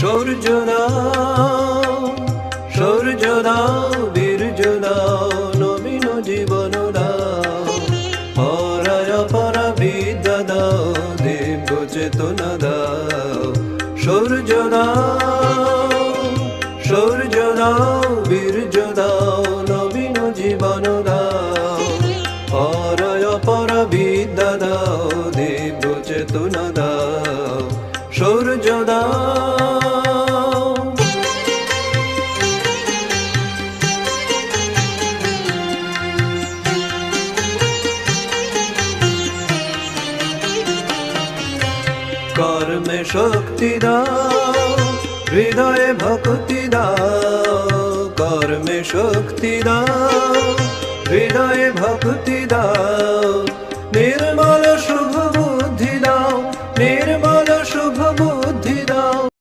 সূর্য দাও, সূর্য দাও, বীর্য দাও, নবীন জীবন দাও, পরায় পরা বিদ্যা দাও, দিব্য চেতনা দাও। সূর্য দাও, সূর্য দাও, বীর্য দাও, নবীন জীবন দাও, পরায় পরা বিদ্যা দাও, দিব্য চেতনা দাও। সূর্য দাও। কর্মে শক্তি দাও, হৃদয়ে ভক্তি দাও, কর্মে শক্তি দাও, হৃদয়ে ভক্তি দাও, নির্মল শুভ বুদ্ধি দাও, নির্মল শুভ বুদ্ধি দাও।